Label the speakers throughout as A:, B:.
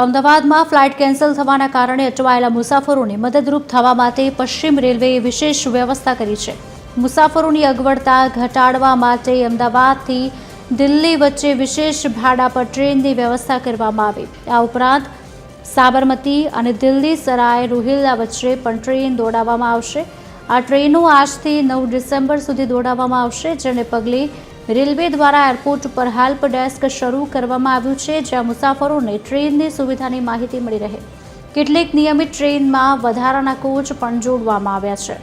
A: અમદાવાદમાં flight cancel થવાના કારણે અટવાયેલા મુસાફરોને મદદરૂપ થવા માટે પશ્ચિમ રેલવેએ વિશેષ વ્યવસ્થા કરી છે। મુસાફરોની અગવડતા ઘટાડવા માટે અમદાવાદથી દિલ્હી વચ્ચે વિશેષ ભાડા પર ટ્રેનની વ્યવસ્થા કરવામાં આવી। આ ઉપરાંત સાબરમતી અને દિલ્હી સરાય રોહિલ્લા વચ્ચે પણ ટ્રેન દોડાવવામાં આવશે। આ ટ્રેનો આજથી 9 ડિસેમ્બર સુધી દોડાવવામાં આવશે, જેને પગલે રેલવે દ્વારા એરપોર્ટ પર હેલ્પ ડેસ્ક શરૂ કરવામાં આવ્યું છે, જ્યાં મુસાફરોને ટ્રેનની સુવિધાની માહિતી મળી રહે। કેટલીક નિયમિત ટ્રેનમાં વધારાના કોચ પણ જોડવામાં આવ્યા છે।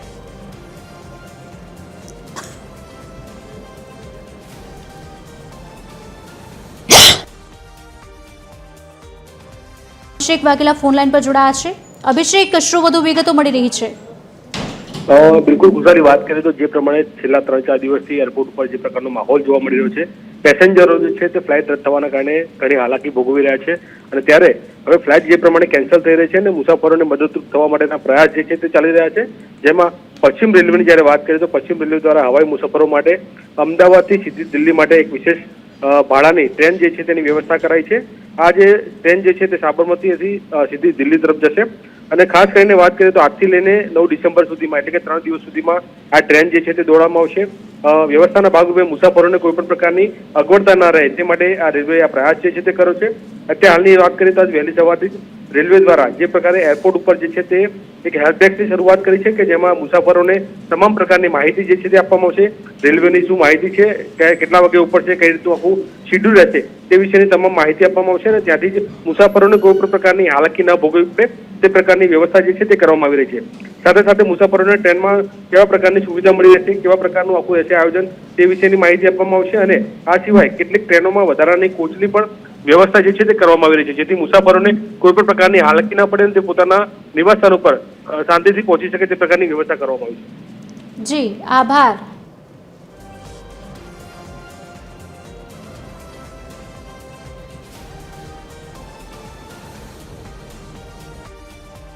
A: અભિષેક વાઘેલા ફોન લાઈન પર જોડાયા છે। અભિષેક, શું વધુ વિગતો મળી રહી છે?
B: બિલકુલ ગુજારી વાત કરીએ તો જે પ્રમાણે છેલ્લા 3-4 દિવસથી એરપોર્ટ ઉપર જે પ્રકારનો માહોલ જોવા મળી રહ્યો છે, પેસેન્જરો જે છે તે ફ્લાઇટ રદ થવાના કારણે ઘણી હાલાકી ભોગવી રહ્યા છે અને ત્યારે હવે ફ્લાઇટ જે પ્રમાણે કેન્સલ થઈ રહી છે અને મુસાફરોને મદદરૂપ થવા માટેના પ્રયાસ જે છે તે ચાલી રહ્યા છે। જેમાં પશ્ચિમ રેલવેની જ્યારે વાત કરીએ તો પશ્ચિમ રેલવે દ્વારા હવાઈ મુસાફરો માટે અમદાવાદથી સીધી દિલ્હી માટે એક વિશેષ ભાડાની ટ્રેન જે છે તેની વ્યવસ્થા કરાઈ છે। આ જે ટ્રેન જે છે તે સાબરમતીથી સીધી દિલ્હી તરફ જશે અને ખાસ કરીને વાત કરીએ તો આજથી લઈને 9 ડિસેમ્બર સુધીમાં એટલે કે 3 દિવસ સુધીમાં આ ટ્રેન જે છે તે દોડવામાં આવશે। વ્યવસ્થાના ભાગરૂપે મુસાફરોને કોઈ પણ પ્રકારની અગવડતા ન રહે તે માટે આ રેલવે આ પ્રયાસ જે છે તે કર્યો છે। અત્યારે હાલની વાત કરીએ તો આજ વહેલી સવારથી જ રેલવે દ્વારા જે પ્રકારે એરપોર્ટ ઉપર જે છે તે એક હેલ્પ ડેસ્કની શરૂઆત કરી છે કે જેમાં મુસાફરોને તમામ પ્રકારની માહિતી જે છે તે આપવામાં આવશે। રેલવેની શું માહિતી છે, કેટલા વાગે ઉપર છે, કઈ રીતનું આખું શેડ્યુલ રહેશે તે વિશેની તમામ માહિતી આપવામાં આવશે અને ત્યાંથી જ મુસાફરોને કોઈ પણ પ્રકારની હાલાકી ન ભોગવવી પડે તે પ્રકારની વ્યવસ્થા જે છે તે કરવામાં આવી રહી છે। સાથે સાથે મુસાફરોને ટ્રેનમાં કેવા પ્રકારની સુવિધા મળી રહેશે, કેવા પ્રકારનું આખું રહેશે આયોજન તે વિશેની માહિતી આપવામાં આવશે અને આ સિવાય કેટલીક ટ્રેનોમાં વધારાની કોચની પણ વ્યવસ્થા જે છે તે કરવામાં આવી રહી છે, જેથી મુસાફરોને કોઈ પણ પ્રકારની હાલાકી ન પડે અને તે પોતાના નિવાસસ્થાન ઉપર શાંતિથી પહોંચી શકે તે પ્રકારની વ્યવસ્થા કરવામાં આવી છે।
A: જી, આભાર।